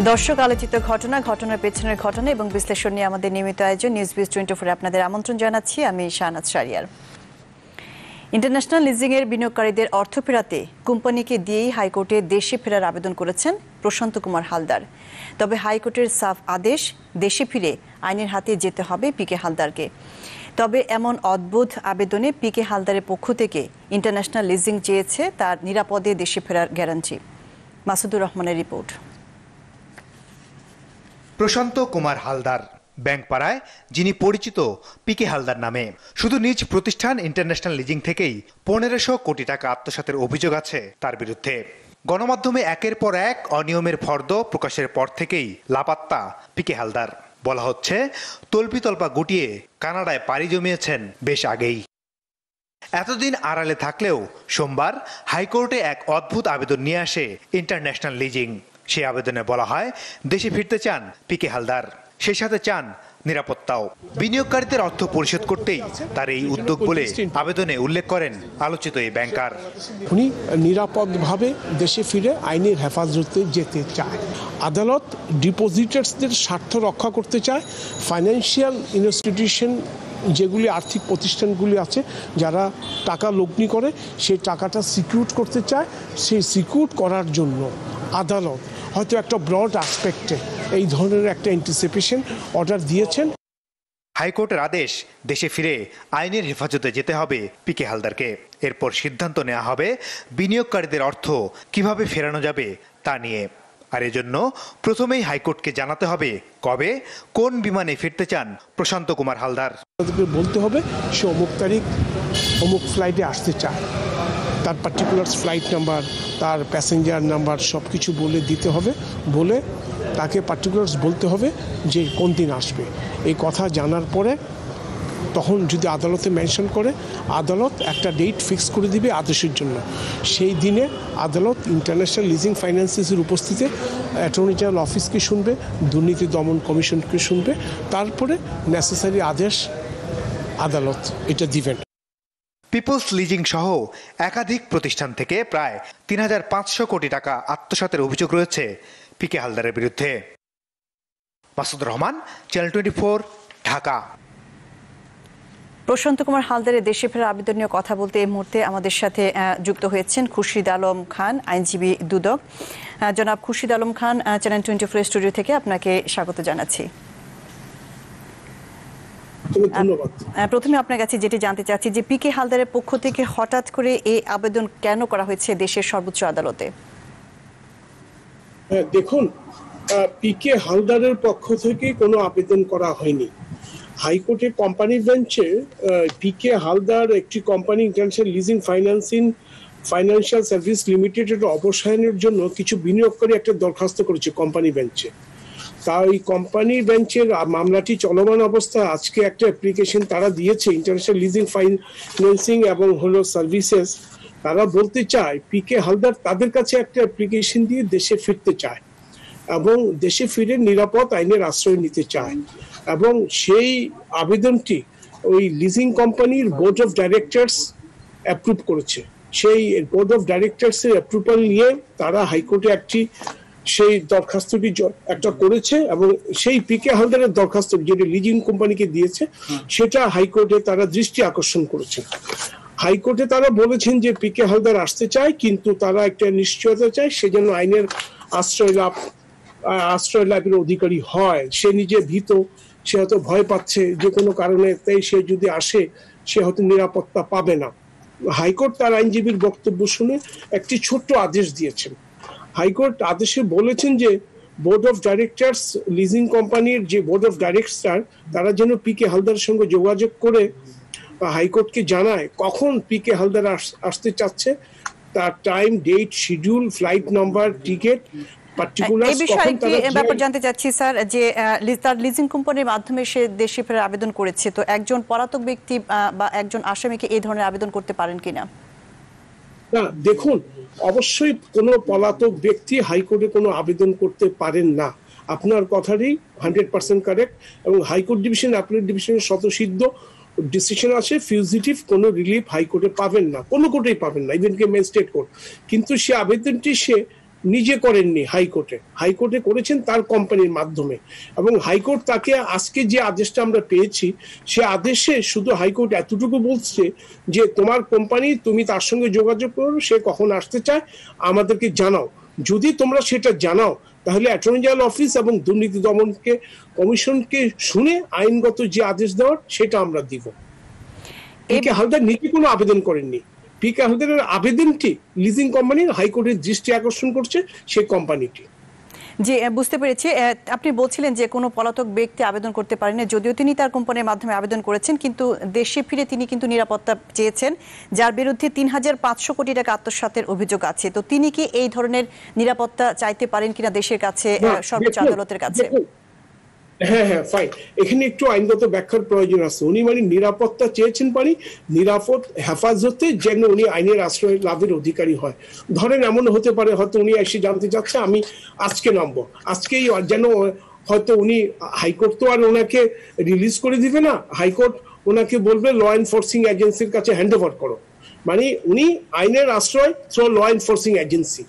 দর্শক আলোচিত ঘটনার পেছনের ঘটনা এবং বিশ্লেষণ নিয়ে আমাদের নিয়মিত আয়োজন নিউজ বিজ 24 আপনাদের আমন্ত্রণ জানাচ্ছি। আমি শাহনাজ শারিয়ার। ইন্টারন্যাশনাল লিজিং এর বিনিয়োগকারীদের অর্থ ফেরাতে কোম্পানিকে দিয়েই হাইকোর্টে দেশে ফেরার আবেদন করেছেন প্রশান্ত কুমার হালদার। তবে হাইকোর্টের সাফ আদেশ, দেশে ফিরে আইনের হাতে যেতে হবে পিকে হালদারকে। তবে এমন অদ্ভুত আবেদনে পিকে হালদারের পক্ষ থেকে ইন্টারন্যাশনাল লিজিং চেয়েছে তার নিরাপদে দেশে ফেরার গ্যারান্টি। মাসুদুর রহমানের রিপোর্ট। প্রশান্ত কুমার হালদার, ব্যাংকপাড়ায় যিনি পরিচিত পিকে হালদার নামে, শুধু নিজ প্রতিষ্ঠান ইন্টারন্যাশনাল লিজিং থেকেই 1500 কোটি টাকা আত্মসাতের অভিযোগ আছে তার বিরুদ্ধে। গণমাধ্যমে একের পর এক অনিয়মের ফর্দ প্রকাশের পর থেকেই লাপাত্তা পিকে হালদার। বলা হচ্ছে তল্পিতল্পা গুটিয়ে কানাডায় পাড়ি জমিয়েছেন বেশ আগেই। এতদিন আড়ালে থাকলেও সোমবার হাইকোর্টে এক অদ্ভুত আবেদন নিয়ে আসে ইন্টারন্যাশনাল লিজিং। সেই আবেদনে বলা হয় দেশে ফিরতে চান পিকে হালদার, সেই সাথে চান নিরাপত্তাও। বিনিয়োগকারীদের অর্থ পরিশোধ করতেই তার এই উদ্যোগ বলে আবেদনে উল্লেখ করেন আলোচিত এই ব্যাংকার। উনি নিরাপদভাবে দেশে ফিরে আইনের হেফাজতে যেতে চায়। আদালত ডিপোজিটার্সদের স্বার্থ রক্ষা করতে চায়। ফাইন্যান্সিয়াল ইনস্টিটিউশন যেগুলি আর্থিক প্রতিষ্ঠানগুলি আছে যারা টাকা লগ্নি করে সেই টাকাটা সিকিউর করতে চায়। সেই সিকিউর করার জন্য আদালত হয়তো একটা ব্রড অ্যাসপেক্টে এই ধরনের একটা অ্যান্টিসিপেশন অর্ডার দিয়েছেন। হাইকোর্টের আদেশ, দেশে ফিরে আইনের হেফাজতে যেতে হবে পিকে হালদারকে। এরপর সিদ্ধান্ত নেওয়া হবে বিনিয়োগকারীদের অর্থ কিভাবে ফেরানো যাবে তা নিয়ে। আর এজন্য প্রথমেই হাইকোর্টকে জানাতে হবে কবে কোন বিমানে ফিরতে চান প্রশান্ত কুমার হালদার। বলতে হবে সে অমুক তারিখ অমুক ফ্লাইটে আসতে চায়, তার পার্টিকুলার ফ্লাইট নাম্বার, তার প্যাসেঞ্জার নাম্বার সব কিছু বলে দিতে হবে। বলে তাকে পার্টিকুলার্স বলতে হবে যে কোন দিন আসবে। এই কথা জানার পরে তখন যদি আদালতে মেনশন করে, আদালত একটা ডেট ফিক্স করে দিবে আদেশের জন্য। সেই দিনে আদালত ইন্টারন্যাশনাল লিজিং ফাইন্যান্সেসের উপস্থিতিতে অ্যাটর্নি জেনারেল অফিসকে শুনবে, দুর্নীতি দমন কমিশনকে শুনবে, তারপরে নেসেসারি আদেশ আদালত এটা দিবেন। পিপলস লিজিং সহ একাধিক প্রতিষ্ঠান থেকে প্রায় 3500 কোটি টাকা আত্মসাতের অভিযোগ রয়েছে পিকে হালদারের বিরুদ্ধে। মাসুদুর রহমান, চ্যানেল 24, ঢাকা। প্রশান্ত কুমার হালদারের দেশে ফেরার আবেদন নিয়ে কথা বলতে এই মুহূর্তে আমাদের সাথে যুক্ত হয়েছেন খুরশিদ আলম খান, আইনজীবী দুদক। জনাব খুরশিদ আলম খান, চ্যানেল 24 স্টুডিও থেকে আপনাকে স্বাগত জানাচ্ছি। ধন্যবাদ। প্রথমে আপনার কাছে যেটি জানতে চাচ্ছি যে পিকে হালদারের পক্ষ থেকে হঠাৎ করে এই আবেদন কেন করা হয়েছে দেশের সর্বোচ্চ আদালতে? দেখুন, পিকে হালদারের পক্ষ থেকে কোনো আবেদন করা হয়নি। হাইকোর্টে কোম্পানি বেঞ্চে পিকে হালদার একটি company international leasing financial service লিমিটেডের অবসায়নের জন্য কিছু বিনিয়োগকারী একটা দরখাস্ত করেছে কোম্পানি বেঞ্চে। তা ওই কোম্পানি বেঞ্চের মামলাটি চলমান অবস্থায় আজকে একটা অ্যাপ্লিকেশন তারা দিয়েছে ইন্টারন্যাশনাল লিজিং ফাইন্যান্সিং এবং হলো সার্ভিসেস। তারা বলতে চায় পিকে হালদার তাদের কাছে একটা অ্যাপ্লিকেশন দিয়ে দেশে ফিরতে চায় এবং দেশে ফিরে নিরাপদ আইনের আশ্রয় নিতে চায়। এবং সেই আবেদনটি ওই লিজিং কোম্পানির বোর্ড অফ ডাইরেক্টরস অ্যাপ্রুভ করেছে। সেই বোর্ড অফ ডাইরেক্টরসের অ্যাপ্রুভাল নিয়ে তারা হাইকোর্টে একটি সেই দরখাস্তটি একটা করেছে এবং সেই পিকে হালদারের দরখাস্ত যেটা লিজিং কোম্পানিকে দিয়েছে সেটা হাইকোর্টে তারা দৃষ্টি আকর্ষণ করেছে। হাইকোর্টে তারা বলেছেন যে পিকে হালদার আসতে চায়, কিন্তু তারা একটা নিশ্চয়তা চায় সেজন্য আইনের আশ্রয় লাভের অধিকারী হয়। সে নিজে ভীত, সে হয়তো ভয় পাচ্ছে যে কোনো কারণে, তাই সে যদি আসে সে হয়তো নিরাপত্তা পাবে না। হাইকোর্ট তার আইনজীবীর বক্তব্য শুনে একটি ছোট্ট আদেশ দিয়েছেন। হাইকোর্ট আদেশে বলেছেন যে বোর্ড অফ ডাইরেক্টরস, লিজিং কোম্পানির যে বোর্ড অফ ডাইরেক্টর, তারা যেন পিকে হালদারের সঙ্গে যোগাযোগ করে হাইকোর্টকে জানায় কখন পিকে হালদার আসতে চাচ্ছে, তার time, date, schedule, flight number, ticket, এই বিষয়ে কি ব্যাপার জানতে চাচ্ছি স্যার, যে তার লিজিং কোম্পানির মাধ্যমে সে দেশে ফেরার আবেদন করেছে, তো একজন পলাতক ব্যক্তি বা একজন আসামিকে এই ধরনের আবেদন করতে পারেন কিনা? না, দেখুন, অবশ্যই কোনো পলাতক ব্যক্তি হাইকোর্টে কোনো আবেদন করতে পারেন না। আপনার কথারই 100% কারেক্ট। এবং হাইকোর্ট ডিভিশন, অ্যাপিলেট ডিভিশনের স্বতঃসিদ্ধ ডিসিশন আছে, ফিউজিটিভ কোনো রিলিফ হাইকোর্টে পাবেন না, কোনো কোর্টেই পাবেন না, ইভেন কি ম্যাজিস্ট্রেট কোর্ট। কিন্তু সে আবেদনটি সে নিজে করেননি, হাইকোর্টে করেছেন তার কোম্পানির মাধ্যমে। এবং হাইকোর্ট তাকে আজকে যে আদেশটা আমরা পেয়েছি, সে আদেশে শুধু হাইকোর্ট এতটুকু বলছে যে তোমার কোম্পানি, তুমি তার সঙ্গে যোগাযোগ করো, সে কখন আসতে চায় আমাদেরকে জানাও। যদি তোমরা সেটা জানাও তাহলে অ্যাটর্নি জেনারেল অফিস এবং দুর্নীতি দমন কমিশনকে শুনে আইনগত যে আদেশ দেওয়ার সেটা আমরা দিব। পিকে হালদার নিজে কোনো আবেদন করেননি। পিকে হালদারের আবেদনটি লিজিং কোম্পানির হাইকোর্টের দৃষ্টি আকর্ষণ করছে সেই কোম্পানিটি। জি, বুঝতে পেরেছি। আপনি বলছিলেন যে কোনো পলাতক ব্যক্তি আবেদন করতে পারেন, যদিও তিনি তার কোম্পানির মাধ্যমে আবেদন করেছেন, কিন্তু দেশে ফিরে তিনি কিন্তু নিরাপত্তা চেয়েছেন, যার বিরুদ্ধে ৩৫০০ কোটি টাকা আত্মসাতের অভিযোগ আছে। তো তিনি কি এই ধরনের নিরাপত্তা চাইতে পারেন কিনা দেশের কাছে, সর্বোচ্চ আদালতের কাছে? হ্যাঁ, ফাইন। এখানে একটু আইনগত ব্যাখ্যার প্রয়োজন আছে। উনি নিরাপত্তা চেয়েছেন, নিরাপদ হেফাজতে যেন উনি আইনের আশ্রয় লাভের অধিকারী হয়। ধরেন এমন হতে পারে হয়তো উনি এসে জানতে চাচ্ছে আমি আজকে নামবো, আজকেই যেন হয়তো উনি, হাইকোর্ট তো আর ওনাকে রিলিজ করে দিবে না, হাইকোর্ট ওনাকে বলবে ল এনফোর্সিং এজেন্সির কাছে হ্যান্ড ওভার করো। উনি আইনের আশ্রয় through law enforcing agency.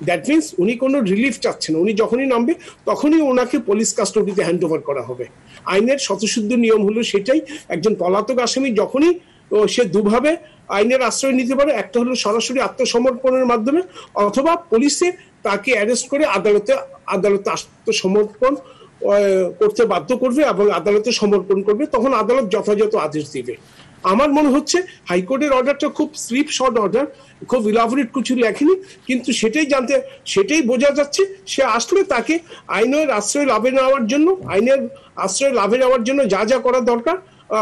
That means উনি কোনো রিলিফ চাচ্ছেন, উনি যখনই নামবে তখনই ওনাকে পুলিশ কাস্টডিতে হ্যান্ড ওভার করা হবে। আইনের শতসিদ্ধ নিয়ম হলো সেটাই। একজন পলাতক আসামি যখনই সে দুভাবে আইনের আশ্রয় নিতে পারে, একটা হলো সরাসরি আত্মসমর্পণের মাধ্যমে, অথবা পুলিশে তাকে অ্যারেস্ট করে আদালতে আত্মসমর্পণ করতে বাধ্য করবে এবং আদালতে সমর্পণ করবে, তখন আদালত যথাযথ আদেশ দিবে। আমার মনে হচ্ছে হাইকোর্টের অর্ডারটা খুব স্লিপ শর্ট অর্ডার, খুব ইলাবোরেট কিছু লেখেনি, কিন্তু সেটাই বোঝা যাচ্ছে সে আসলে তাকে আইনের আশ্রয় লাভে নেওয়ার জন্য যা যা করা দরকার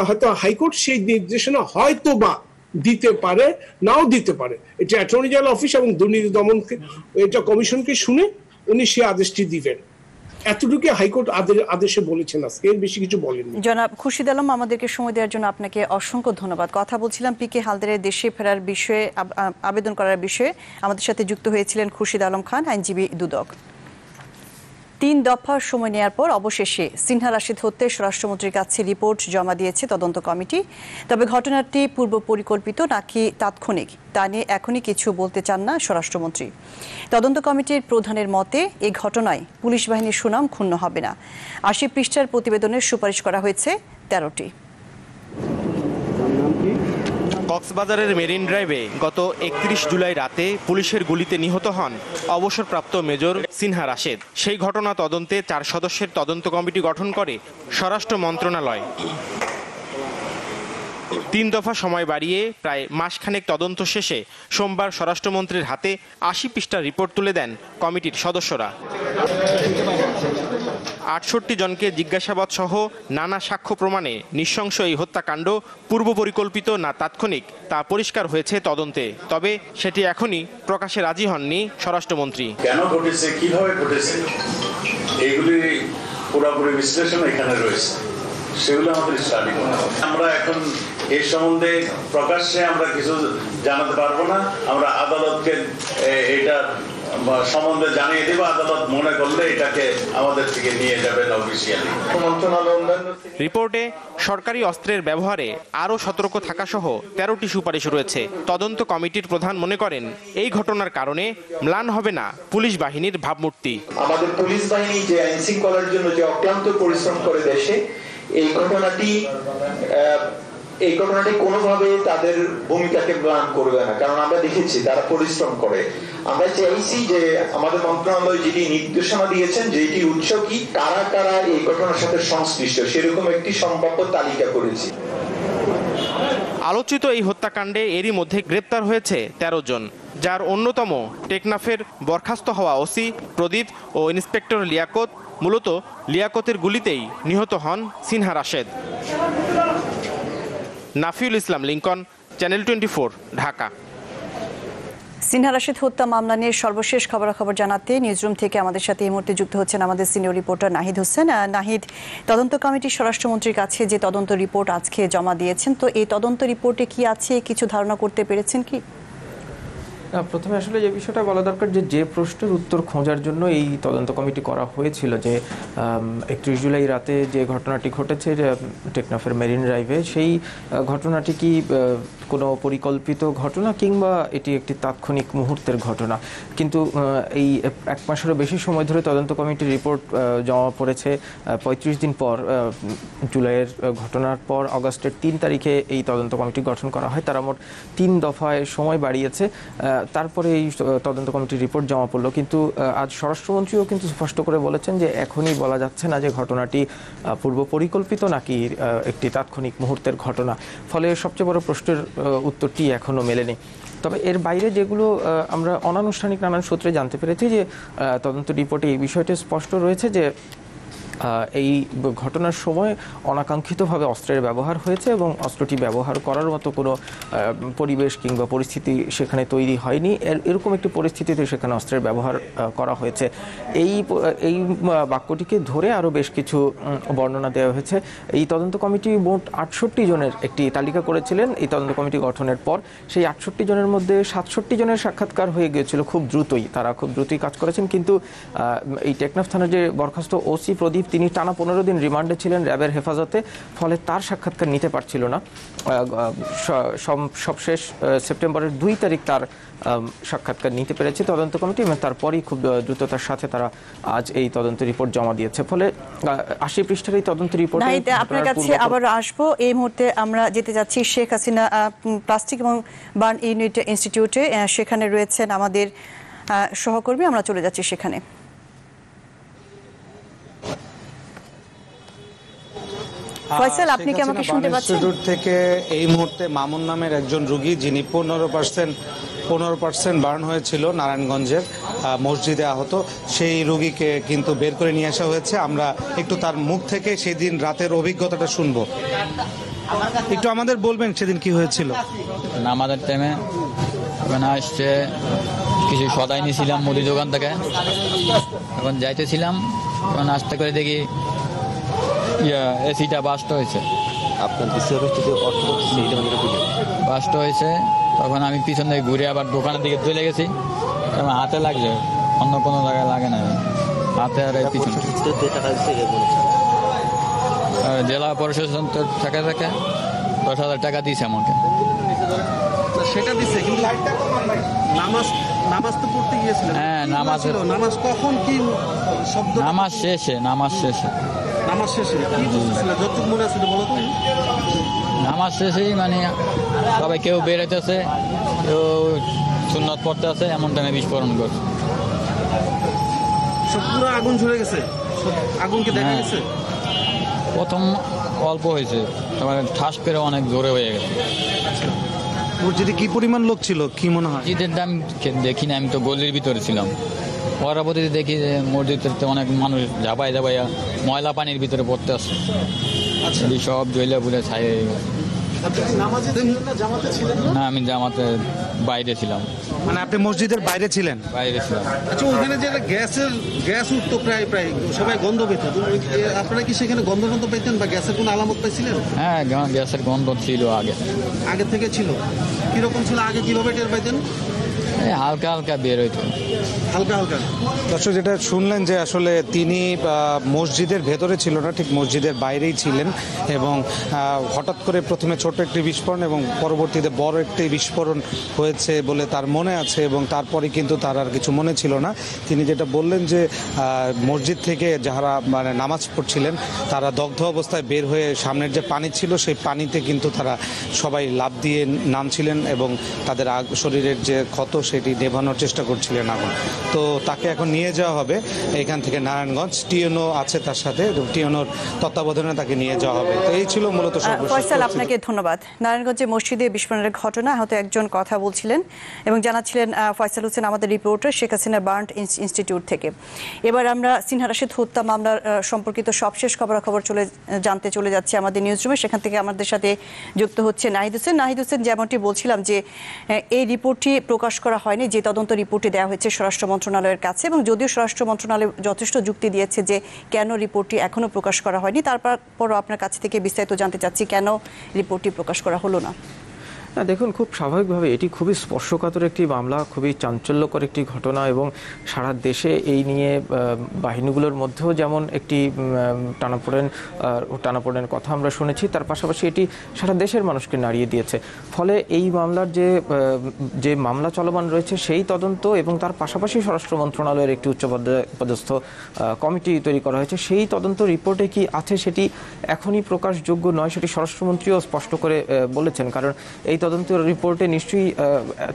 হয়তো হাইকোর্ট সেই নির্দেশনা হয়তো বা দিতে পারে, নাও দিতে পারে। এটা অ্যাটর্নি জেনারেল অফিস এবং দুর্নীতি দমন কমিশনকে শুনে উনি সে আদেশটি দিবেন। এতটুকু হাইকোর্ট আদেশে বলেছেন, আজকে এর বেশি কিছু বলেননি। জনাব খুরশিদ আলম, আমাদেরকে সময় দেওয়ার জন্য আপনাকে অসংখ্য ধন্যবাদ। কথা বলছিলাম পিকে হালদারের দেশে ফেরার বিষয়ে, আবেদন করার বিষয়ে। আমাদের সাথে যুক্ত হয়েছিলেন খুরশিদ আলম খান, আইনজীবী দুদক। ৩ দফা সময় নেওয়ার পর অবশেষে সিনহা রাশিদ হত্যায় স্বরাষ্ট্রমন্ত্রীর কাছে রিপোর্ট জমা দিয়েছে তদন্ত কমিটি। তবে ঘটনাটি পূর্ব পরিকল্পিত নাকি তাৎক্ষণিক, তা নিয়ে এখনই কিছু বলতে চান না স্বরাষ্ট্রমন্ত্রী। তদন্ত কমিটির প্রধানের মতে এই ঘটনায় পুলিশ বাহিনীর সুনাম ক্ষুণ্ণ হবে না। ৮০ পৃষ্ঠার প্রতিবেদনের সুপারিশ করা হয়েছে ১৩টি। কক্সবাজারের মেরিন ড্রাইভে গত ৩১ জুলাই রাতে পুলিশের গুলিতে নিহত হন অবসরপ্রাপ্ত মেজর সিনহা রাশেদ। সেই ঘটনা তদন্তে ৪ সদস্যের তদন্ত কমিটি গঠন করে স্বরাষ্ট্র মন্ত্রণালয়। ৩ দফা সময় বাড়িয়ে প্রায় মাসখানেক তদন্ত শেষে সোমবার স্বরাষ্ট্রমন্ত্রীর হাতে ৮০ পৃষ্ঠার রিপোর্ট তুলে দেন কমিটির সদস্যরা। ৬৮ জনকে জিজ্ঞাসাবাদ সহ নানা সাক্ষ্য প্রমাণে নৃশংস এই হত্যাকাণ্ড পূর্ব পরিকল্পিত না তাৎক্ষণিক তা পরিষ্কার হয়েছে তদন্তে। তবে সেটি এখনই প্রকাশে রাজি হননি স্বরাষ্ট্রমন্ত্রী। কেন ঘটেছে, কিভাবে ঘটেছে, এগুলি পুরোপুরি বিশ্লেষণ এখানে রয়েছে, সেগুলো আমাদের স্টাডি করা হবে। আমরা এখন এই সম্বন্ধে প্রকাশ্যে আমরা কিছু জানাতে পারবো না। আমরা আদালতকে এটা সম্বন্ধে জানিয়ে দেব, আদালত মনে করলে এটাকে আমাদের থেকে নিয়ে যাবেন অফিসিয়ালি। রিপোর্টে সরকারি অস্ত্রের ব্যবহারে আরও সতর্ক থাকা সহ ১৩টি সুপারিশ রয়েছে। তদন্ত কমিটির প্রধান মনে করেন এই ঘটনার কারণে ম্লান হবে না পুলিশ বাহিনীর ভাবমূর্তি। আমাদের পুলিশ বাহিনী যে আইন শৃঙ্খলার জন্য যে অক্লান্ত পরিশ্রম করে দেশে, এই ঘটনাটি কোনোভাবে তাদের ভূমিকাকে ম্লান করবে না, কারণ আমরা দেখেছি তারা পরিশ্রম করে। আমরা চাইছি যে আমাদের মন্ত্রণালয় যেটি নির্দেশনা দিয়েছেন যে এটির উৎস কি, কারা কারা এই ঘটনার সাথে সংশ্লিষ্ট, সেরকম একটি সম্ভাব্য তালিকা করেছি। আলোচিত এই হত্যাকাণ্ডে এরই মধ্যে গ্রেপ্তার হয়েছে ১৩ জন, যার অন্যতম টেকনাফের বরখাস্ত হওয়া ওসি প্রদীপ ও ইন্সপেক্টর লিয়াকত। মূলত লিয়াকতের গুলিতেই নিহত হন সিনহা রাশেদ। নাফিউল ইসলাম লিংকন, চ্যানেল 24, ঢাকা। সিনহা রাশেদ হত্যা মামলা নিয়ে সর্বশেষ খবরাখবর জানাতে নিউজরুম থেকে আমাদের সাথে এই মুহূর্তে যুক্ত হচ্ছেন আমাদের সিনিয়র রিপোর্টার নাহিদ হোসেন। নাহিদ, তদন্ত কমিটি স্বরাষ্ট্রমন্ত্রীর কাছে যে তদন্ত রিপোর্ট আজকে জমা দিয়েছেন, তো এই তদন্ত রিপোর্টে কি আছে, কিছু ধারণা করতে পেরেছেন কি? প্রথমে আসলে যে বিষয়টা বলা দরকার, যে প্রশ্নের উত্তর খোঁজার জন্য এই তদন্ত কমিটি করা হয়েছিল, যে ৩১ জুলাই রাতে যে ঘটনাটি ঘটেছে টেকনাফের মেরিন ড্রাইভে, সেই ঘটনাটি কি কোনো পরিকল্পিত ঘটনা কিংবা এটি একটি তাৎক্ষণিক মুহূর্তের ঘটনা। কিন্তু এই 1 মাসেরও বেশি সময় ধরে তদন্ত কমিটির রিপোর্ট জমা পড়েছে। 35 দিন পর জুলাইয়ের ঘটনার পর আগস্টের 3 তারিখে এই তদন্ত কমিটি গঠন করা হয়। তারা মোট 3 দফায় সময় বাড়িয়েছে, তারপরে এই তদন্ত কমিটির রিপোর্ট জমা পড়লো। কিন্তু আজ স্বরাষ্ট্রমন্ত্রীও কিন্তু স্পষ্ট করে বলেছেন যে এখনই বলা যাচ্ছে না যে ঘটনাটি পূর্ব পরিকল্পিত নাকি একটি তাৎক্ষণিক মুহূর্তের ঘটনা। ফলে সবচেয়ে বড় প্রশ্নের উত্তরটি এখনো মেলেনি। তবে এর বাইরে যেগুলো আমরা অনানুষ্ঠানিক নানান সূত্রে জানতে পেরেছি যে তদন্ত রিপোর্টে এই বিষয়টি স্পষ্ট রয়েছে যে এই ঘটনার সময় অনাকাঙ্ক্ষিতভাবে অস্ত্রের ব্যবহার হয়েছে এবং অস্ত্রটি ব্যবহার করার মতো কোনো পরিবেশ কিংবা পরিস্থিতি সেখানে তৈরি হয়নি। এরকম একটি পরিস্থিতিতে সেখানে অস্ত্রের ব্যবহার করা হয়েছে। এই বাক্যটিকে ধরে আরও বেশ কিছু বর্ণনা দেওয়া হয়েছে। এই তদন্ত কমিটি মোট 68 জনের একটি তালিকা করেছিলেন এই তদন্ত কমিটি গঠনের পর। সেই 68 জনের মধ্যে 67 জনের সাক্ষাৎকার হয়ে গিয়েছিল খুব দ্রুতই, তারা খুব দ্রুতই কাজ করেছেন। কিন্তু এই টেকনাফ থানার যে বরখাস্ত ওসি প্রদীপ, তিনি টানা 15 দিন রিমান্ডে ছিলেন র্যাবের হেফাজতে, ফলে তার সাক্ষাৎকার নিতে পারছিল না। সবশেষ সেপ্টেম্বরের 2 তারিখ তার সাক্ষাৎকার নিতে পেরেছে তদন্ত কমিটি এবং তারপরই খুব দ্রুততার সাথে তারা আজ এই তদন্ত রিপোর্ট জমা দিয়েছে। ফলে 80 পৃষ্ঠার এই তদন্ত রিপোর্ট আপনার কাছে আবার আসবো। এই মুহূর্তে আমরা যেতে যাচ্ছি শেখ হাসিনা প্লাস্টিক এবং বার্ন ইউনিট ইনস্টিটিউটে। সেখানে রয়েছেন আমাদের সহকর্মী, আমরা চলে যাচ্ছি সেখানে। ফয়সাল, আপনি কি আমাকে শুনতে পাচ্ছেন? ইনস্টিটিউট থেকে এই মুহূর্তে মামুন নামের একজন রোগী, যিনি 15% বার্ন হয়েছিল নারায়ণগঞ্জের মসজিদে আহত, সেই রোগীকে কিন্তু বের করে নিয়ে আসা হয়েছে। আমরা একটু তার মুখ থেকে সেদিন রাতের অভিজ্ঞতাটা শুনবো। একটু আমাদের বলবেন সেদিন কি হয়েছিল? আমাদের টাইমে ওখানে আসছে কিছু সদাই নিয়েছিলাম মুদি দোকান থেকে, এখন যাইতেছিলাম, এখন আস্তে করে দেখি এসিটা বাস্ট হয়েছে। আপনার বাস্ট হয়েছে, তখন আমি পিছন থেকে ঘুরে আবার দোকানের দিকে চলে গেছি। আমার হাতে লাগছে, অন্য কোনো জায়গায় লাগে না, হাতে আর পিছন। জেলা প্রশাসন তো থাকে 10,000 টাকা দিয়েছে আমাকে। সেটা দিচ্ছে, কিন্তু নামাজ তো পড়তে গিয়েছিলেন। হ্যাঁ, নামাজ কখন কি শব্দ? নামাজ শেষে নামাজ শেষে কি বুঝতেছিল যতটুকু মনে আছে বলো তো? নামাজ শেষেই মানে সবাই কেউ বেরোতেছে, কেউ সুন্নত পড়তে আছে, এমন টাইমে বিস্ফোরণ করছে। সব পুরো আগুন ঝরে গেছে, আগুন কি দেখা গেছে? প্রথম অল্প হয়েছে, তারপরে ঠাস করে অনেক জোরে হয়ে গেছে। মসজিদে কি পরিমাণ লোক ছিল কি মনে হয়? মসজিদের দাম দেখি না, আমি তো গলির ভিতরে ছিলাম। পরবর্তীতে দেখি যে মসজিদে অনেক মানুষ ঝাপাই ময়লা পানির ভিতরে পড়তে আসছে, সব জইলা পুরে ছাই হয়ে গেছে। না, আমি জামাতে বাইরে ছিলাম। মানে আপনি মসজিদের বাইরে ছিলেন? বাইরে ছিলাম। আচ্ছা, ওখানে যে গ্যাস উঠতো প্রায় সবাই গন্ধ পেত, আপনারা কি সেখানে গন্ধ পেতেন বা গ্যাসের কোনো আলামত পাইছিলেন? হ্যাঁ, গ্যাসের গন্ধ ছিল আগে থেকে ছিল। কিরকম ছিল আগে, কিভাবে টের পাইতেন? হালকা হালকা বের হইতো, হালকা। দর্শক, যেটা শুনলেন যে আসলে তিনি মসজিদের ভেতরে ছিল না, ঠিক মসজিদের বাইরেই ছিলেন এবং হঠাৎ করে প্রথমে ছোট একটি বিস্ফোরণ এবং পরবর্তীতে বড় একটি বিস্ফোরণ হয়েছে বলে তার মনে আছে এবং তারপরে কিন্তু তার আর কিছু মনে ছিল না। তিনি যেটা বললেন যে মসজিদ থেকে যারা মানে নামাজ পড়ছিলেন তারা দগ্ধ অবস্থায় বের হয়ে সামনের যে পানি ছিল সেই পানিতে কিন্তু তারা সবাই লাফ দিয়ে নামছিলেন এবং তাদের শরীরের যে ক্ষত সেটি নেভানোর চেষ্টা করছিলেন আগুন। তো তাকে এখন নিয়ে যাওয়া হবে এখান থেকে নারায়ণগঞ্জ, টিএনও আছে তার সাথে, টিএনওর তত্ত্বাবধানে তাকে নিয়ে যাওয়া হবে। তো এই ছিল মূলত ফয়সাল, আপনাকে ধন্যবাদ। নারায়ণগঞ্জে মসজিদে বিস্ফোরণের ঘটনা হয়তো একজন কথা বলছিলেন এবং জানাচ্ছিলেন ফয়সাল হোসেন, আমাদের reporter Sheikh Hasina burn institute থেকে। এবার আমরা সিনহা রাশেদ হত্যা মামলার সম্পর্কিত সবশেষ খবরাখবর জানতে চলে যাচ্ছি আমাদের নিউজ রুমে। সেখান থেকে আমাদের সাথে যুক্ত হচ্ছে নাহিদ হোসেন। যেমনটি বলছিলাম যে এই রিপোর্টটি প্রকাশ করা হয়নি, যে তদন্ত রিপোর্টটি দেওয়া হয়েছে স্বরাষ্ট্র মন্ত্রণালয়ের কাছে, এবং যদিও স্বরাষ্ট্র মন্ত্রণালয় যথেষ্ট যুক্তি দিয়েছে যে কেন রিপোর্টটি এখনো প্রকাশ করা হয়নি, তারপরও আপনার কাছ থেকে বিস্তারিত জানতে চাচ্ছি কেন রিপোর্টটি প্রকাশ করা হলো না। না দেখুন, খুব স্বাভাবিকভাবে এটি খুবই স্পর্শকাতর একটি মামলা, খুবই চাঞ্চল্যকর একটি ঘটনা এবং সারা দেশে এই নিয়ে বাহিনীগুলোর মধ্যেও যেমন একটি টানাপোড়েনের কথা আমরা শুনেছি, তার পাশাপাশি এটি সারা দেশের মানুষকে নাড়িয়ে দিয়েছে। ফলে এই মামলার যে মামলা চলমান রয়েছে সেই তদন্ত এবং তার পাশাপাশি স্বরাষ্ট্র মন্ত্রণালয়ের একটি উচ্চপদস্থ কমিটি তৈরি করা হয়েছে, সেই তদন্ত রিপোর্টে কি আছে সেটি এখনই প্রকাশযোগ্য নয়, সেটি স্বরাষ্ট্রমন্ত্রীও স্পষ্ট করে বলেছেন। কারণ এই তদন্ত রিপোর্টে নিশ্চয়ই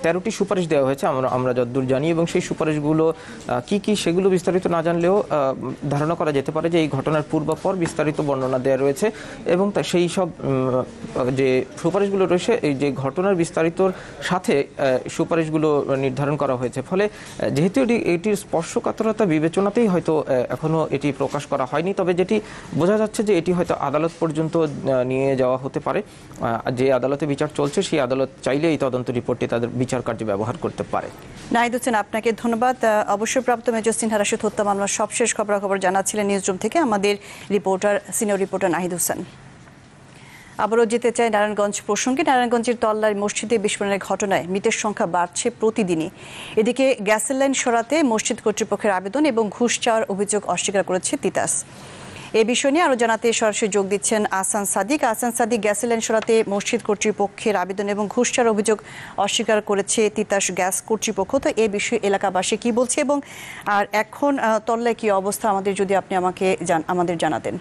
13টি সুপারিশ দেওয়া হয়েছে আমরা যতদূর জানি, এবং সেই সুপারিশগুলো কি সেগুলো বিস্তারিত না জানলেও ধারণা করা যেতে পারে যে এই ঘটনার পূর্বাপর বিস্তারিত বর্ণনা দেওয়া রয়েছে এবং সেই সব যে সুপারিশগুলো রয়েছে এই যে ঘটনার বিস্তারিতর সাথে সুপারিশগুলো নির্ধারণ করা হয়েছে। ফলে যেহেতু এটির স্পর্শকাতরতা বিবেচনাতেই হয়তো এখনো এটি প্রকাশ করা হয়নি, তবে যেটি বোঝা যাচ্ছে যে এটি হয়তো আদালত পর্যন্ত নিয়ে যাওয়া হতে পারে। যে আদালতে বিচার চলছে সেই আদালত চাইলে এই তদন্ত রিপোর্টটি তাদের বিচার কার্যে ব্যবহার করতে পারে। নাহিদ হোসেন, আপনাকে ধন্যবাদ। অবসরপ্রাপ্ত মেজর সিনহা রাশেদ হত্যা মামলার সবশেষ খবরাখবর জানাচ্ছিলেন নিউজরুম থেকে আমাদের সিনিয়র রিপোর্টার নাহিদ হোসেন। আবারও যেতে চাই নারায়ণগঞ্জ প্রসঙ্গে। নারায়ণগঞ্জের তল্লার মসজিদে বিস্ফোরণের ঘটনায় মৃতের সংখ্যা বাড়ছে প্রতিদিনই। এদিকে গ্যাসের লাইন সরাতে মসজিদ কর্তৃপক্ষের আবেদন এবং ঘুষ চাওয়ার অভিযোগ অস্বীকার করেছে তিতাস। এ বিষয় নিয়ে আরও জানাতে সরাসরি যোগ দিচ্ছেন আহসান সাদিক। আহসান সাদিক, গ্যাসের লাইন সরাতে মসজিদ কর্তৃপক্ষের আবেদন এবং ঘুষ চাওয়ার অভিযোগ অস্বীকার করেছে তিতাস গ্যাস কর্তৃপক্ষ, তো এ বিষয়ে এলাকাবাসী কি বলছে এবং আর এখন তল্লায় কি অবস্থা যদি আপনি আমাদের জানাতেন।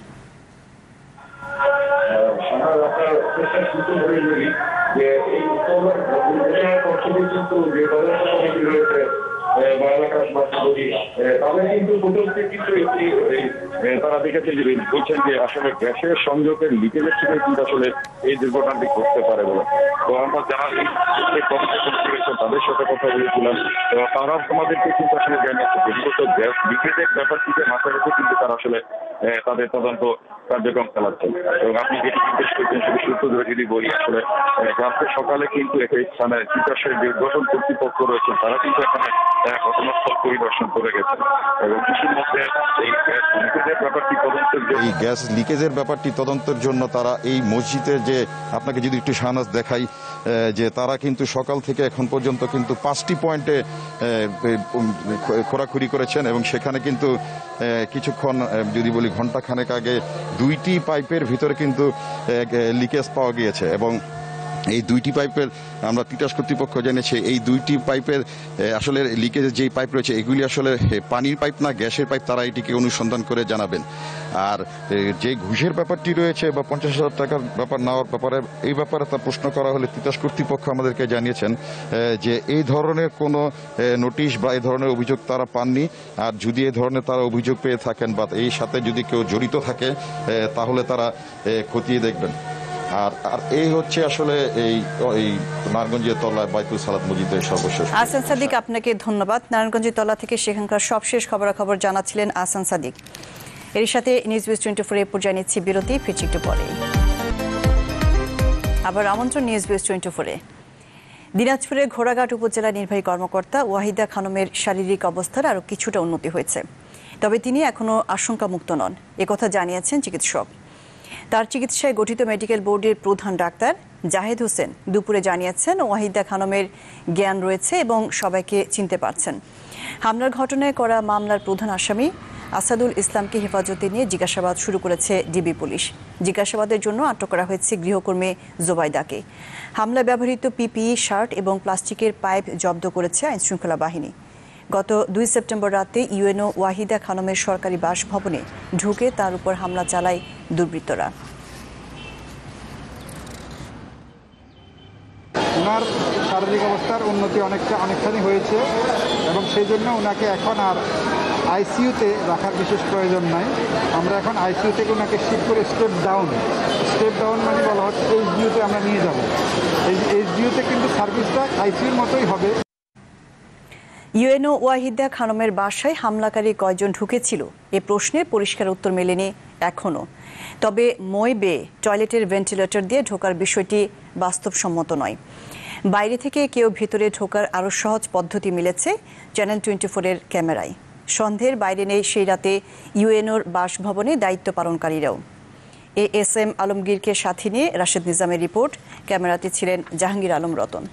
তারা দেখেছেন যে বলছেন যে আসলে গ্যাসের সংযোগের লিকেজের থেকে কিন্তু আসলে এই দুর্ঘটনাটি ঘটতে পারে বলে। তো আমরা যারা তাদের সাথে কথা বলেছিলাম, তারা আমাদেরকে কিন্তু আসলে জানিয়েছে যে মূলত গ্যাস লিকেজের ব্যাপারটিকে মাথায় রেখে কিন্তু তারা আসলে তাদের তদন্ত কার্যক্রম চালাচ্ছেন। এবং আপনি যেটি জিজ্ঞেস করছেন সেটি সূত্র ধরে যদি বলি, আসলে আজকে সকালে কিন্তু এই স্থানে তিতাসের যে গঠন কর্তৃপক্ষ রয়েছেন তারা কিন্তু এখানে ঘটনাস্থল পরিদর্শন করে গেছেন এবং কিছুর মধ্যে এই গ্যাস লিকেজের ব্যাপারটি তদন্তের জন্য গ্যাস লিকেজের ব্যাপারটি তদন্তের জন্য তারা এই মসজিদের যে আপনাকে যদি একটু শাহনাজ দেখাই যে তারা কিন্তু সকাল থেকে এখন পর্যন্ত কিন্তু 5টি পয়েন্টে খোরাখুরি করেছেন এবং সেখানে কিন্তু কিছুক্ষণ যদি বলি ঘন্টাখানেক আগে 2টি পাইপের ভিতরে কিন্তু লিকেজ পাওয়া গিয়েছে এবং এই 2টি পাইপের আমরা তিতাস কর্তৃপক্ষ জেনেছি এই 2টি পাইপের আসলে লিকেজের যেই পাইপ রয়েছে এগুলি আসলে পানির পাইপ না গ্যাসের পাইপ, তারা এটিকে অনুসন্ধান করে জানাবেন। আর যে ঘুষের ব্যাপারটি রয়েছে বা 50,000 টাকার ব্যাপার নেওয়ার ব্যাপারে এই ব্যাপারে তা প্রশ্ন করা হলে তিতাস কর্তৃপক্ষ আমাদেরকে জানিয়েছেন যে এই ধরনের কোনো নোটিশ বা এই ধরনের অভিযোগ তারা পাননি। আর যদি এই ধরনের তারা অভিযোগ পেয়ে থাকেন বা এই সাথে যদি কেউ জড়িত থাকে তাহলে তারা খতিয়ে দেখবেন। আর এই হচ্ছে আসলে এই নারায়ণগঞ্জের তলায় বাইতুল সালাত মসজিদের সর্বশেষ। আহসান সাদিক, আপনাকে ধন্যবাদ। নারায়ণগঞ্জের তলা থেকে সেখানকার সবশেষ খবরাখবর জানাচ্ছিলেন আহসান সাদিক। এর সাথে নিউজ 24 এ পর্যায়ে নিচ্ছি বিরতি, ফিরছি একটু পরে। আবার আমন্ত্রণ নিউজ 24-এ। দিনাজপুরের ঘোড়াঘাট উপজেলা নির্বাহী কর্মকর্তা ওয়াহিদা খানমের শারীরিক অবস্থার আরও কিছুটা উন্নতি হয়েছে, তবে তিনি এখনও আশঙ্কামুক্ত নন, একথা জানিয়েছেন চিকিৎসক। তার চিকিৎসায় গঠিত মেডিকেল বোর্ডের প্রধান ডাক্তার জাহেদ হোসেন দুপুরে জানিয়েছেন ওয়াহিদা খানমের জ্ঞান রয়েছে এবং সবাইকে চিনতে পারছেন। হামলার ঘটনায় করা মামলার প্রধান আসামি আসাদুল ইসলামকে হেফাজতে নিয়ে জিজ্ঞাসাবাদ শুরু করেছে ডিবি পুলিশ। জিজ্ঞাসাবাদের জন্য আটক করা হয়েছে গৃহকর্মী জোবাইদাকে। হামলা ব্যবহৃত পিপিই শার্ট এবং প্লাস্টিকের পাইপ জব্দ করেছে আইনশৃঙ্খলা বাহিনী। গত 2 সেপ্টেম্বর রাতে ইউএনও ওয়াহিদা খানমের সরকারি বাসভবনে ঢুকে তার উপর হামলা চালায় দুর্বৃত্তরা। ওনার শারীরিক অবস্থার উন্নতি অনেকখানি হয়েছে এবং সেই জন্য ওনাকে এখন আর আইসিইউতে রাখার বিশেষ প্রয়োজন নাই। আমরা এখন আইসিইউ থেকে ওনাকে শিফট করে স্টেপ ডাউন মানে বলা হচ্ছে এইচডিইউতে আমরা নিয়ে যাব। এই এইচডিইউতে কিন্তু সার্ভিসটা আইসিইউর মতোই হবে। ইউএনও ওয়াহিদা খানমের বাসায় হামলাকারী কয়জন ঢুকেছিল এ প্রশ্নের পরিষ্কার উত্তর মেলেনি এখনও। তবে মই বে টয়লেটের ভেন্টিলেটর দিয়ে ঢোকার বিষয়টি বাস্তবসম্মত নয়। বাইরে থেকে কেউ ভেতরে ঢোকার আরও সহজ পদ্ধতি মিলেছে চ্যানেল 24-এর ক্যামেরায়। সন্ধ্যের বাইরে নেই সেই রাতে ইউএনওর বাসভবনে দায়িত্ব পালনকারীরাও। এএসএম আলমগীরকে সাথে নিয়ে রাশেদ নিজামের রিপোর্ট। ক্যামেরাতে ছিলেন জাহাঙ্গীর আলম রতন।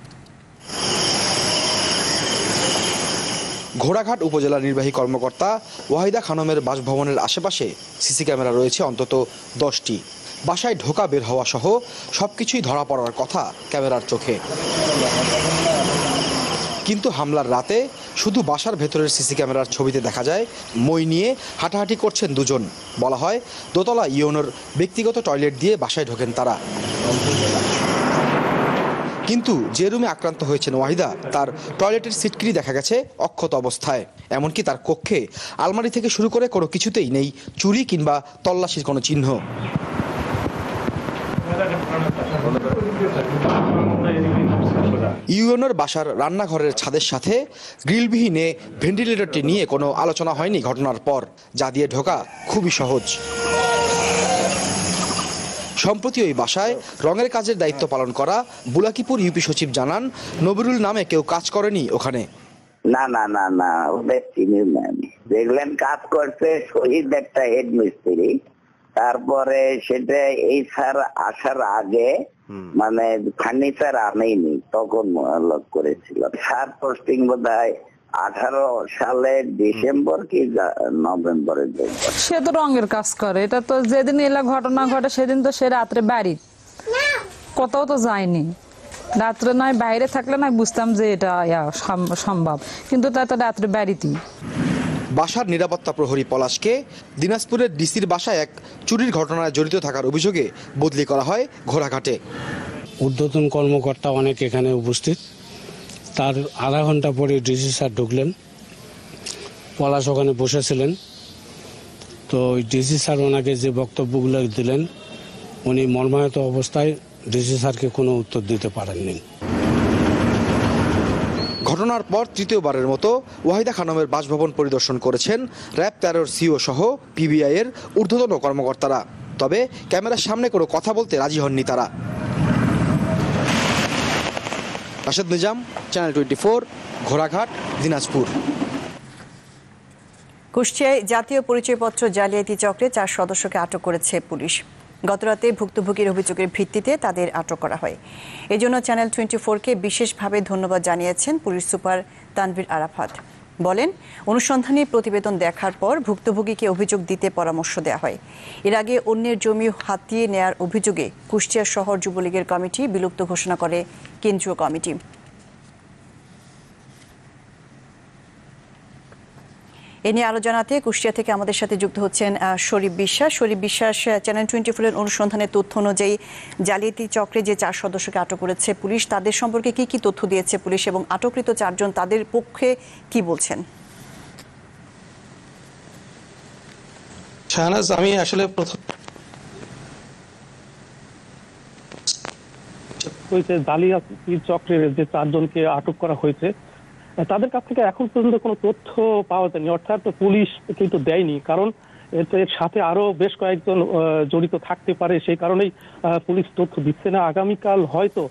ঘোড়াঘাট উপজেলা নির্বাহী কর্মকর্তা ওয়াহিদা খানমের বাসভবনের আশেপাশে সিসি ক্যামেরা রয়েছে অন্তত 10টি। বাসায় ঢোকা বের হওয়া সহ সবকিছুই ধরা পড়ার কথা ক্যামেরার চোখে। কিন্তু হামলার রাতে শুধু বাসার ভেতরের সিসি ক্যামেরার ছবিতে দেখা যায় মই নিয়ে হাঁটাহাঁটি করছেন দুজন। বলা হয় দোতলা ইউনোর ব্যক্তিগত টয়লেট দিয়ে বাসায় ঢোকেন তারা। কিন্তু যে রুমে আক্রান্ত হয়েছেন ওয়াহিদা তার টয়লেটের সিটকিরি দেখা গেছে অক্ষত অবস্থায়। এমনকি তার কক্ষে আলমারি থেকে শুরু করে কোনো কিছুতেই নেই চুরি কিংবা তল্লাশির কোনো চিহ্ন। ইউএনওর বাসার রান্নাঘরের ছাদের সাথে গ্রিলবিহীন ভেন্টিলেটরটি নিয়ে কোনো আলোচনা হয়নি ঘটনার পর, যা দিয়ে ঢোকা খুবই সহজ। সম্প্রতি ওই বাসায় রঙের কাজের দায়িত্ব পালন করা বুলাকিপুর ইউপি সচিব জানান নবিরুল নামে কেউ কাজ করেনি ওখানে। না না না না, ওদের চিনি না। দেখলেন কাজ করছে শহীদ একটা হেড মিস্ত্রি, তারপরে সেটা এই স্যার আসার আগে মানে ফার্নিচার আনেনি, তখন লক করেছিল। স্যার পোস্টিং বোধহয় 18 সালের ডিসেম্বর কি নভেম্বরে। সে তো রঙের কাজ করে, এটা তো যেদিন এলা ঘটনা ঘটে সেদিন তো সে রাত্রে বাড়ি, কোথাও তো যায়নি। রাত্রে নয় বাইরে থাকলে নয় বুঝতাম যে এটা সম্ভব, কিন্তু তা তো রাত্রে বাড়িতেই। বাসার নিরাপত্তা প্রহরী পলাশকে দিনাজপুরের ডিসির বাসায় এক চুরির ঘটনায় জড়িত থাকার অভিযোগে বদলি করা হয় ঘোড়াঘাটে। ঊর্ধ্বতন কর্মকর্তা অনেক এখানে উপস্থিত। তার আধা ঘন্টা পরে ডিসি স্যার ঢুকলেন, পলাশ ওখানে বসেছিলেন। তো ডিসি স্যার ওনাকে যে বক্তব্যগুলো দিলেন, উনি মর্মাহত অবস্থায় ডিসি স্যারকে কোনো উত্তর দিতে পারেননি। ঘটনার পর তৃতীয়বারের মতো ওয়াহিদা খানমের বাসভবন পরিদর্শন করেছেন র্যাব 13 সিও সহ পিবিআই এর ঊর্ধ্বতন কর্মকর্তারা। তবে ক্যামেরার সামনে কোনো কথা বলতে রাজি হননি তারা। রাশেদ নিজাম, চ্যানেল 24, ঘোড়াঘাট, দিনাজপুর। কুষ্টিয়ায় জাতীয় পরিচয়পত্র জালিয়াতি চক্রে 4 সদস্যকে আটক করেছে পুলিশ। গতরাতে ভুক্তভোগীর অভিযোগের ভিত্তিতে তাদের আটক করা হয়। এজন্য চ্যানেল 24-কে বিশেষভাবে ধন্যবাদ জানিয়েছেন পুলিশ সুপার তানভীর আরাফাত। বলেন, অনুসন্ধানী প্রতিবেদন দেখার পর ভুক্তভোগীকে অভিযোগ দিতে পরামর্শ দেওয়া হয়। এর আগে অন্যের জমি হাতিয়ে নেয়ার অভিযোগে কুষ্টিয়া শহর যুবলীগের কমিটি বিলুপ্ত ঘোষণা করে কেন্দ্রীয় কমিটি। এ নিয়ে আরো জানাতে কুষ্টিয়া থেকে আমাদের সাথে যুক্ত হচ্ছেন শরীফ বিশ্বাস। শরীফ বিশ্বাস, চ্যানেল 24-এর অনুসন্ধানের তথ্য অনুযায়ী জালিয়াতি চক্রে যে 4 সদস্যকে আটক করেছে পুলিশ, তাদের সম্পর্কে কি কি তথ্য দিয়েছে পুলিশ এবং আটককৃত 4 জন তাদের পক্ষে কি বলছেন? শাহনাজ, আমি আসলে জালিয়াতি চক্রের যে 4 জনকে আটক করা হয়েছে তাদের কাছ থেকে এখন পর্যন্ত কোনো তথ্য পাওয়া যায়নি, অর্থাৎ পুলিশ কিন্তু দেয়নি। কারণ এর সাথে আরো বেশ কয়েকজন জড়িত থাকতে পারে, সেই কারণেই পুলিশ তথ্য দিচ্ছে না। আগামীকাল হয়তো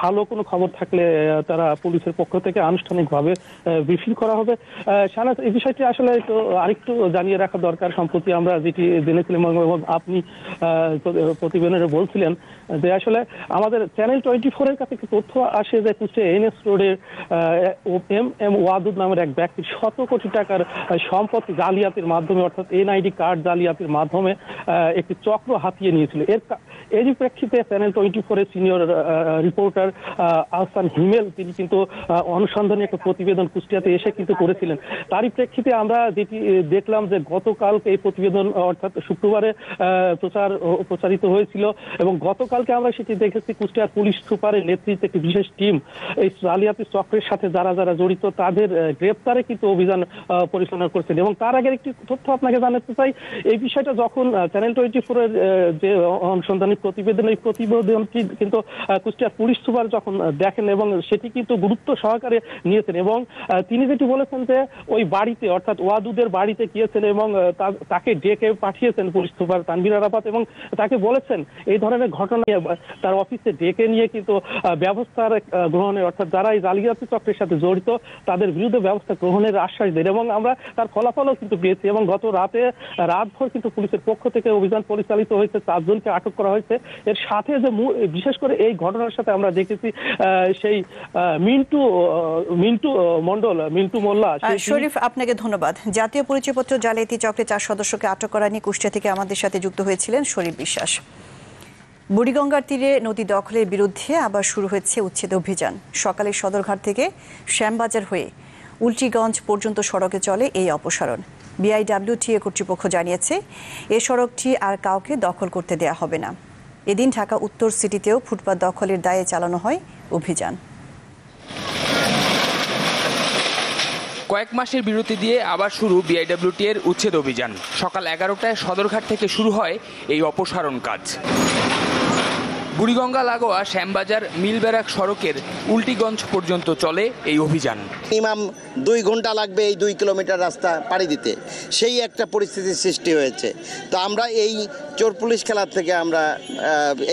ভালো কোনো খবর থাকলে তারা পুলিশের পক্ষ থেকে আনুষ্ঠানিকভাবে ব্রিফিং করা হবে। শাহনাজ, এই বিষয়টি আসলে আরেকটু জানিয়ে রাখা দরকার। সম্প্রতি আমরা যেটি জেনেছিলাম এবং আপনি প্রতিবেদনে বলছিলেন যে আসলে আমাদের চ্যানেল 24-এর কাছে একটি তথ্য আসে যে কুষ্টিয়া এনএস রোডের এম ওয়াদুদ নামের এক ব্যক্তি 100 কোটি টাকার সম্পত্তি জালিয়াতির মাধ্যমে, অর্থাৎ এনআইডি কার্ড জালিয়াতির মাধ্যমে একটি চক্র হাতিয়ে নিয়েছিল। এরই প্রেক্ষিতে চ্যানেল 24-এর সিনিয়র রিপোর্টার আহসান হিমেল তিনি কিন্তু অনুসন্ধানী একটা প্রতিবেদন কুষ্টিয়াতে এসে কিন্তু করেছিলেন। তারই প্রেক্ষিতে আমরা যেটি দেখলাম যে গতকাল এই প্রতিবেদন অর্থাৎ শুক্রবারে প্রচারিত হয়েছিল এবং গতকালকে আমরা সেটি দেখেছি কুষ্টিয়ার পুলিশ সুপারের নেতৃত্বে একটি বিশেষ টিম এই জালিয়াতি চক্রের সাথে যারা যারা জড়িত তাদের গ্রেপ্তারে কিন্তু অভিযান পরিচালনা করছেন। এবং তার আগের একটি তথ্য আপনাকে জানাতে চাই, এই বিষয়টা যখন চ্যানেল 24-এর যে অনুসন্ধানী প্রতিবেদন, এই প্রতিবেদনটি কিন্তু কুষ্টিয়া পুলিশ সুপার যখন দেখেন এবং সেটি কিন্তু গুরুত্ব সহকারে নিয়েছেন এবং তিনি যেটি বলেছেন যে ওই বাড়িতে অর্থাৎ ওয়াদুদের বাড়িতে গিয়েছেন এবং তাকে ডেকে পাঠিয়েছেন পুলিশ সুপার তানভীর আরাফাত এবং তাকে বলেছেন এই ধরনের ঘটনা তার অফিসে ডেকে নিয়ে কিন্তু ব্যবস্থার গ্রহণের অর্থাৎ যারা এই জালিয়াতি চক্রের সাথে জড়িত তাদের বিরুদ্ধে ব্যবস্থা গ্রহণের আশ্বাস দেন এবং আমরা তার ফলাফলও কিন্তু পেয়েছি এবং গত রাতভর কিন্তু পুলিশের পক্ষ থেকে অভিযান পরিচালিত হয়েছে, 4 জনকে আটক করা হয়েছে। এর সাথে যে বিশেষ করে এই ঘটনার সাথে আমরা দেখেছি সেই মিন্টু মোল্লা। শরীফ, আপনাকে ধন্যবাদ। জাতীয় পরিচয়পত্র জালিয়াতি চক্রে 4 সদস্যকে আটক করা নিয়ে কুষ্টিয়া থেকে আমাদের সাথে যুক্ত হয়েছিলেন শরীফ বিশ্বাস। বুড়িগঙ্গার তীরে নদী দখলের বিরুদ্ধে আবার শুরু হয়েছে উচ্ছেদ অভিযান। সকালে সদরঘাট থেকে শ্যামবাজার হয়ে উল্টিগঞ্জ পর্যন্ত সড়কে চলে এই অপসারণ। বিআইডব্লিউটিএ কর্তৃপক্ষ জানিয়েছে এই সড়কটি আর কাউকে দখল করতে দেয়া হবে না। এদিন ঢাকা উত্তর সিটিতেও ফুটপাত দখলের দায়ে চালানো হয় অভিযান। কয়েক মাসের বিরতি দিয়ে আবার শুরু বিআইডব্লিউটিএর উচ্ছেদ অভিযান। সকাল 11টায় সদরঘাট থেকে শুরু হয় এই অপসারণ কাজ। বুড়িগঙ্গা লাগোয়া শ্যামবাজার মিলব্যারাক সড়কের উল্টিগঞ্জ পর্যন্ত চলে এই অভিযান। মিনিমাম 2 ঘন্টা লাগবে এই 2 কিলোমিটার রাস্তা পাড়ি দিতে, সেই একটা পরিস্থিতির সৃষ্টি হয়েছে। তো আমরা এই চোর পুলিশ খেলার থেকে আমরা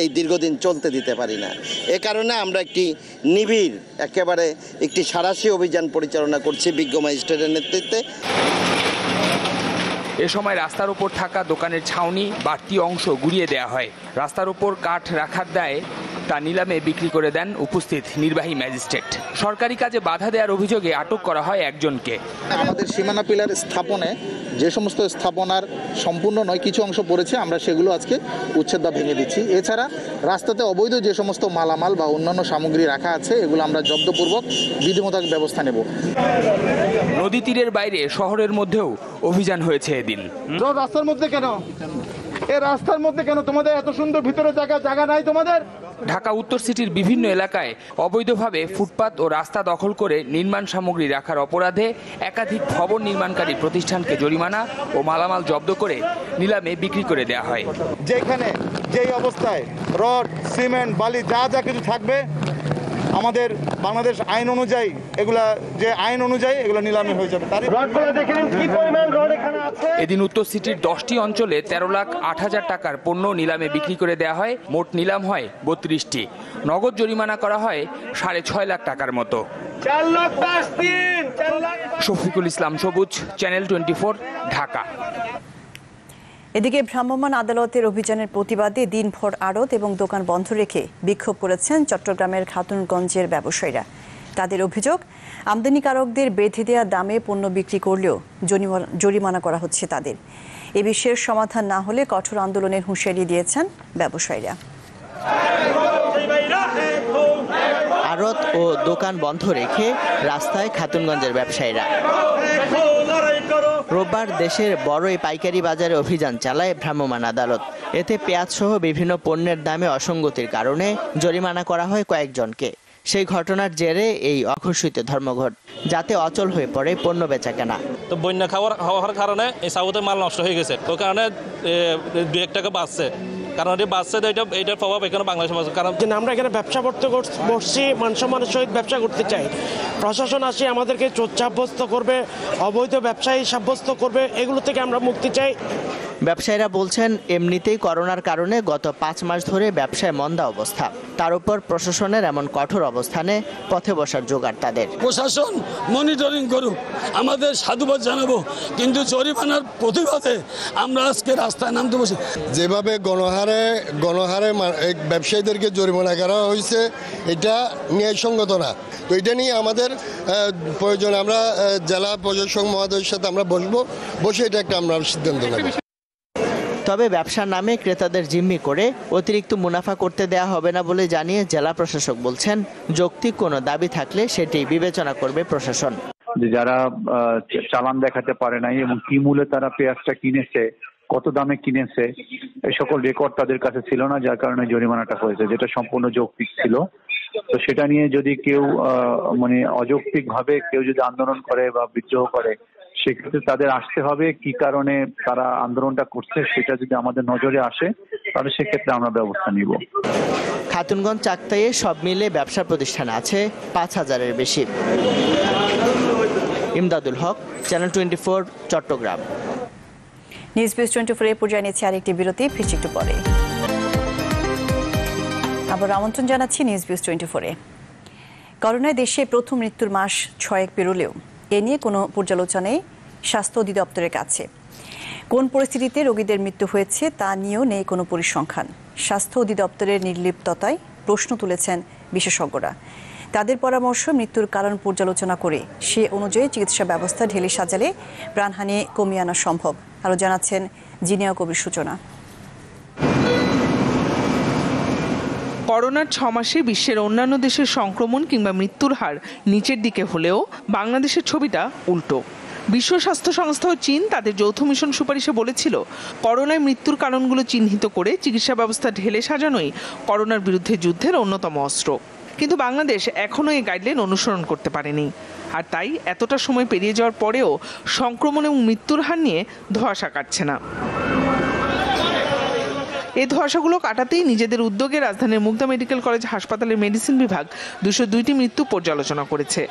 এই দীর্ঘদিন চলতে দিতে পারি না। এ কারণে আমরা একটি নিবিড় একেবারে একটি সাঁড়াশি অভিযান পরিচালনা করছি বিজ্ঞ ম্যাজিস্ট্রেটের নেতৃত্বে। এ সময় রাস্তার উপর থাকা দোকানের ছাউনি বাড়তি অংশ গুড়িয়ে দেওয়া হয়। রাস্তার উপর কাঠ রাখার দায়ে তা নিলামে বিক্রি করে দেন উপস্থিত নির্বাহী ম্যাজিস্ট্রেট। সরকারি কাজে বাধা দেওয়ার অভিযোগে আটক করা হয় একজনকে। আমাদের সীমানা পিলার স্থাপনে যে সমস্ত স্থাপনার সম্পূর্ণ নয় কিছু অংশ পড়েছে, আমরা সেগুলো আজকে উচ্ছেদ বা ভেঙে দিচ্ছি। এছাড়া রাস্তাতে অবৈধ যে সমস্ত মালামাল বা অন্যান্য সামগ্রী রাখা আছে এগুলো আমরা জব্দপূর্বক বিধিমূলক ব্যবস্থা নেব। নদী তীরের বাইরে শহরের মধ্যেও অভিযান হয়েছে এদিন। রাস্তার মধ্যে কেন? এই রাস্তার মধ্যে কেন? তোমাদের এত সুন্দর ভিতরে জায়গা নাই তোমাদের? ঢাকা উত্তর সিটির বিভিন্ন এলাকায় অবৈধভাবে ফুটপাত ও রাস্তা দখল করে নির্মাণ সামগ্রী রাখার অপরাধে একাধিক ভবন নির্মাণকারী প্রতিষ্ঠানকে জরিমানা ও মালামাল জব্দ করে নিলামে বিক্রি করে দেওয়া হয়। যেখানে যেই অবস্থায় রড, সিমেন্ট, বালি যা কিছু থাকবে আমাদের বাংলাদেশ আইন অনুযায়ী এগুলো নিলামে হয়ে যাবে। এদিন উত্তর সিটির 10টি অঞ্চলে 13,08,000 টাকার পণ্য নিলামে বিক্রি করে দেওয়া হয়। মোট নিলাম হয় 32টি। নগদ জরিমানা করা হয় 6.5 লাখ টাকার মতো। শফিকুল ইসলাম সবুজ, চ্যানেল 24, ঢাকা। এদিকে ভ্রাম্যমাণ আদালতের অভিযানের প্রতিবাদে দিনভর আড়ত এবং দোকান বন্ধ রেখে বিক্ষোভ করেছেন চট্টগ্রামের খাতুনগঞ্জের ব্যবসায়ীরা। তাদের অভিযোগ, আমদানিকারকদের বেঁধে দেওয়া দামে পণ্য বিক্রি করলেও জরিমানা করা হচ্ছে তাদের। এ বিষয়ের সমাধান না হলে কঠোর আন্দোলনের হুঁশিয়ারি দিয়েছেন ব্যবসায়ীরা। আড়ত ও দোকান বন্ধ রেখে রাস্তায় খাতুনগঞ্জের ব্যবসায়ীরা। রোববার দেশের বড়ই পাইকারি বাজারে অভিযান চালায় ভ্রাম্যমাণ আদালত। এতে পেঁয়াজ সহ বিভিন্ন পণ্যের দামে অসঙ্গতির কারণে জরিমানা করা হয় কয়েকজনকে। সেই ঘটনার জেরে এই অঘোষিত ধর্মঘট, যাতে অচল হয়ে পড়ে পণ্য বেচা কেনা। তো বন্যা হওয়ার কারণে এই সাউথে মাল নষ্ট হয়ে গেছে, ওই কারণে 2-1 টাকা বাড়ছে। কারণ বাড়ছে এইটার প্রভাব এখানে বাংলাদেশে বাড়ছে। কারণ আমরা এখানে ব্যবসা করতে বসছি, মানসম্মানের সহিত ব্যবসা করতে চাই। প্রশাসন আসে আমাদেরকে চোর সাব্যস্ত করবে, অবৈধ ব্যবসায়ী সাব্যস্ত করবে, এগুলো থেকে আমরা মুক্তি চাই। ব্যবসায়ীরা বলছেন, এমনিতেই করোনার কারণে গত 5 মাস ধরে ব্যবসায় মন্দা অবস্থা, তার উপর প্রশাসনের এমন কঠোর অবস্থানে পথে বসার জোগাড় তাদের। প্রশাসন মনিটরিং করুক, আমাদের সাধুবাদ জানাবো, কিন্তু জরিমানার প্রতিবাদে আমরা আজকে রাস্তায় নামতে বসে। যেভাবে গণহারে ব্যবসায়ীদেরকে জরিমানা করা হয়েছে, এটা ন্যায়সঙ্গত না। তো এটা নিয়ে আমাদের প্রয়োজন, আমরা জেলা প্রশাসক মহোদয়ের সাথে আমরা বসে এটা একটা আমরা সিদ্ধান্ত নেব। তবে ব্যবসার নামে ক্রেতাদের জিম্মি করে অতিরিক্ত মুনাফা করতে দেয়া হবে না বলে জানিয়ে জেলা প্রশাসক বলছেন, যৌক্তিক কোনো দাবি থাকলে সেটি বিবেচনা করবে প্রশাসন। যে যারা চালান দেখাতে পারে নাই এবং কি মূল্যে তারা পেঁয়াজটা কিনেছে, কত দামে কিনেছে, এই সকল রেকর্ড তাদের কাছে ছিল না, যার কারণে জরিমানাটা হয়েছে, যেটা সম্পূর্ণ যৌক্তিক ছিল। তো সেটা নিয়ে যদি কেউ অযৌক্তিক ভাবে কেউ যদি আন্দোলন করে বা বিদ্রোহ করে, সেক্ষেত্রে তাদের আসতে হবে, কি কারণে তারা আন্দোলনটা করছে সেটা যদি আমাদের নজরে আসে তাহলে সেক্ষেত্রে আমরা ব্যবস্থা নিব। খাতুনগঞ্জ চাকতাইয়ে সব মিলে ব্যবসা প্রতিষ্ঠান আছে 5,000-এর বেশি। ইমদাদুল হক, চ্যানেল 24, চট্টগ্রাম। নিউজ বিউজ 24 এ পর্যায়ে নিচ্ছে আরেকটি বিরতি, ফিরছি একটু পরে। আবার আমন্ত্রণ জানাচ্ছি নিউজ বিউজ 24-এ। করোনায় দেশে প্রথম মৃত্যুর মাস 6 পেরোলেও এ নিয়ে কোনো পর্যালোচনা নেই স্বাস্থ্য অধিদপ্তরের কাছে। কোন পরিস্থিতিতে রোগীদের মৃত্যু হয়েছে তা নিয়েও নেই কোনো পরিসংখ্যান। স্বাস্থ্য অধিদপ্তরের নির্লিপ্ততায় প্রশ্ন তুলেছেন বিশেষজ্ঞরা। তাদের পরামর্শ, মৃত্যুর কারণ পর্যালোচনা করে সে অনুযায়ী চিকিৎসা ব্যবস্থা ঢেলে সাজালে প্রাণহানি কমিয়ে আনা সম্ভব। আরও জানাচ্ছেন জিনিয়া কবির সূচনা। করোনার 6 মাসে বিশ্বের অন্যান্য দেশের সংক্রমণ কিংবা মৃত্যুর হার নিচের দিকে হলেও বাংলাদেশের ছবিটা উল্টো। বিশ্ব স্বাস্থ্য সংস্থা ও চীন তাদের যৌথ মিশন সুপারিশে বলেছিল, করোনায় মৃত্যুর কারণগুলো চিহ্নিত করে চিকিৎসা ব্যবস্থা ঢেলে সাজানোই করোনার বিরুদ্ধে যুদ্ধের অন্যতম অস্ত্র। কিন্তু বাংলাদেশ এখনও এই গাইডলাইন অনুসরণ করতে পারেনি। আর তাই এতটা সময় পেরিয়ে যাওয়ার পরেও সংক্রমণ এবং মৃত্যুর হার নিয়ে ধোঁয়াশা কাটছে না। এই ধোঁয়াশাগুলো কাটাতেই নিজেদের উদ্যোগে রাজধানীর মুগদা মেডিকেল কলেজ হাসপাতালের মেডিসিন বিভাগ 202টি মৃত্যু পর্যালোচনা করেছে।